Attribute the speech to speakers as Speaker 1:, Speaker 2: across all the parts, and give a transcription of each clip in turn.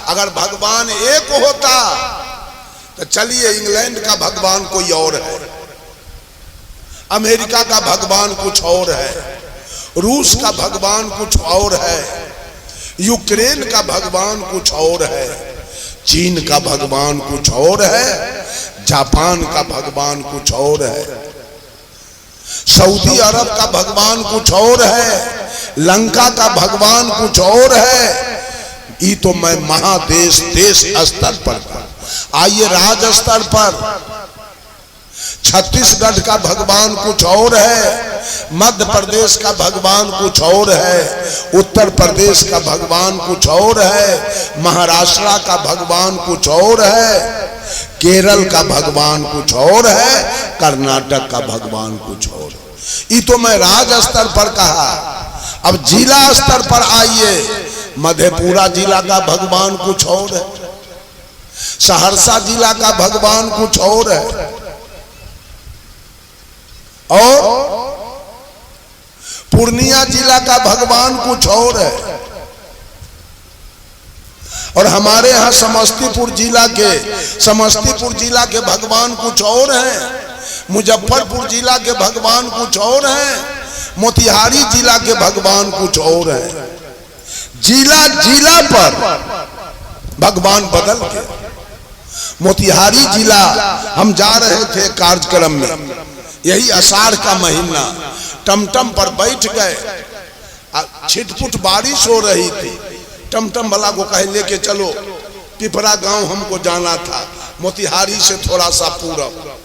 Speaker 1: अगर भगवान एक होता तो चलिए इंग्लैंड का भगवान कोई और है, अमेरिका का भगवान कुछ और है, रूस का भगवान कुछ और है, यूक्रेन का भगवान कुछ और है, चीन का भगवान कुछ और है, जापान का भगवान कुछ और है, सऊदी अरब का भगवान कुछ और है, लंका का भगवान कुछ और है। ये तो मैं महादेश देश स्तर पर, आइए राज स्तर पर छत्तीसगढ़ का भगवान कुछ और है, मध्य प्रदेश का भगवान कुछ और है, उत्तर प्रदेश का भगवान कुछ और है, महाराष्ट्र का भगवान कुछ और है, केरल का भगवान कुछ और है, कर्नाटक का भगवान कुछ और है। ये तो मैं राज स्तर पर कहा। अब जिला स्तर पर आइए, मधेपुरा जिला का भगवान कुछ और है, सहरसा जिला का भगवान कुछ और है, और पूर्णिया जिला का भगवान कुछ और है, और हमारे यहाँ समस्तीपुर जिला के भगवान कुछ और हैं, मुजफ्फरपुर जिला के भगवान कुछ और हैं, मोतिहारी जिला के भगवान कुछ और हैं। जिला जिला पर भगवान बदल के। मोतिहारी जिला हम जा रहे थे कार्यक्रम में, यही आषाढ़ का महीना, टमटम पर बैठ गए, छिटपुट बारिश हो रही थी, टमटम वाला को कहे लेके चलो, पिपरा गांव हमको जाना था, मोतिहारी से थोड़ा सा पूरब।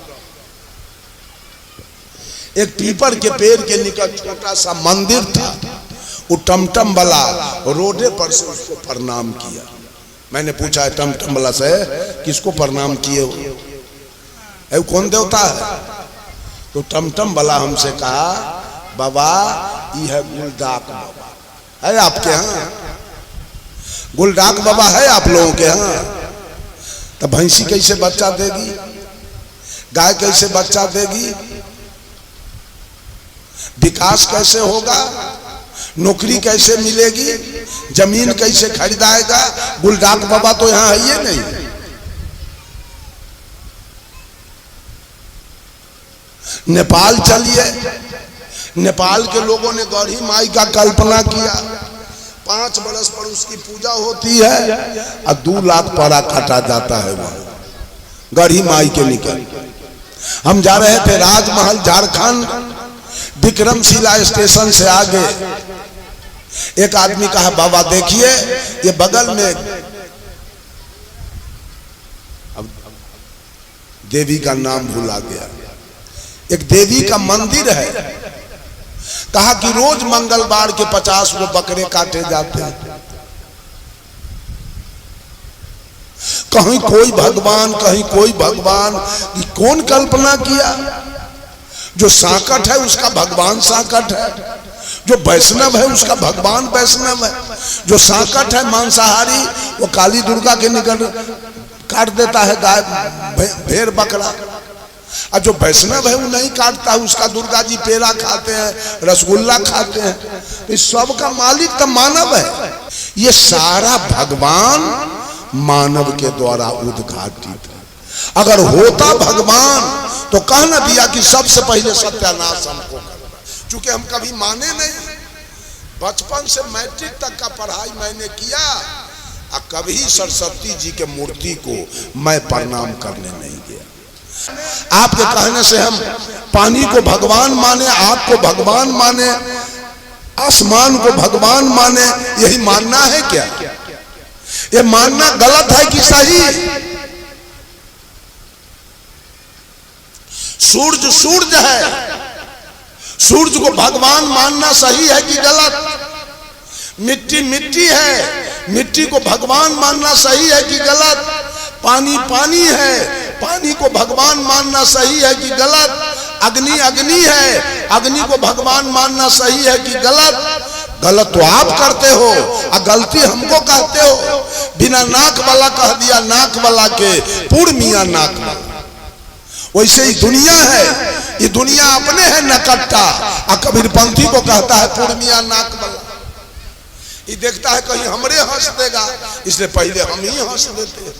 Speaker 1: एक पीपल के पेड़ के निकट छोटा सा मंदिर था, वो टमटम वाला रोडे पर से उसको प्रणाम किया। मैंने पूछा टमटम वाला से किसको प्रणाम किए हो, कौन देवता है? तो टमटम वाला हमसे कहा, बाबा ये है गुलडाक बाबा, है आपके यहाँ? गुलडाक बाबा है आप लोगों के यहाँ? तो भैंसी कैसे बच्चा देगी, गाय कैसे बच्चा देगी, विकास कैसे होगा, नौकरी कैसे मिलेगी, जमीन कैसे खरीदाएगा? गुलडाक बाबा तो यहाँ है ही नहीं। नेपाल चलिए, नेपाल के लोगों ने गौरी माई का कल्पना किया, 5 बरस पर उसकी पूजा होती है और 2 लाख पारा काटा जाता है वहां गढ़ी माई के निकट। हम जा रहे थे राजमहल झारखंड, विक्रमशिला स्टेशन से आगे एक आदमी कहा, बाबा देखिए ये बगल में, अब देवी का नाम भूला गया, एक देवी का मंदिर है, कहा कि रोज मंगलवार के 50 वो बकरे काटे जाते हैं। कहीं कोई भगवान, कहीं कोई भगवान, ये कौन कल्पना किया? जो साकट है उसका भगवान साकट है, जो वैष्णव है उसका भगवान वैष्णव है, जो साकट है मांसाहारी वो काली दुर्गा के निकट काट देता है गाय भेड़ बकरा, और जो वैष्णव है वो नहीं काटता है, उसका दुर्गा जी पेड़ा खाते हैं, रसगुल्ला खाते हैं। इस सब का मालिक तो मानव है। ये सारा भगवान मानव के द्वारा उद्घाटित है। अगर होता भगवान तो कह न दिया कि सबसे पहले सत्यानाश हमको करना। चूंकि हम कभी माने नहीं, बचपन से मैट्रिक तक का पढ़ाई मैंने किया, और कभी सरस्वती जी के मूर्ति को मैं प्रणाम करने नहीं गया। आपके कहने से हम पानी को भगवान माने, आग को भगवान माने, आसमान को भगवान माने, यही मानना है क्या? ये मानना गलत है कि सही? सूरज सूरज है, सूरज को भगवान मानना सही है कि गलत? मिट्टी मिट्टी है, मिट्टी को भगवान मानना सही है कि गलत? पानी पानी है, पानी को भगवान मानना सही है कि गलत? अग्नि अग्नि है, अग्नि को भगवान मानना सही है कि गलत? गलत तो आप करते हो और गलती हमको कहते हो। बिना नाक वाला कह दिया नाक वाला के, पूर्ण मियां नाक वाला। वैसे ही दुनिया है, ये दुनिया अपने है नकट्टा, और कबीरपंथी को कहता है पूर्ण मियां नाक वाला। ये देखता है कहीं हमरे हंस देगा, इसलिए पहले हम ही हंस देते हैं।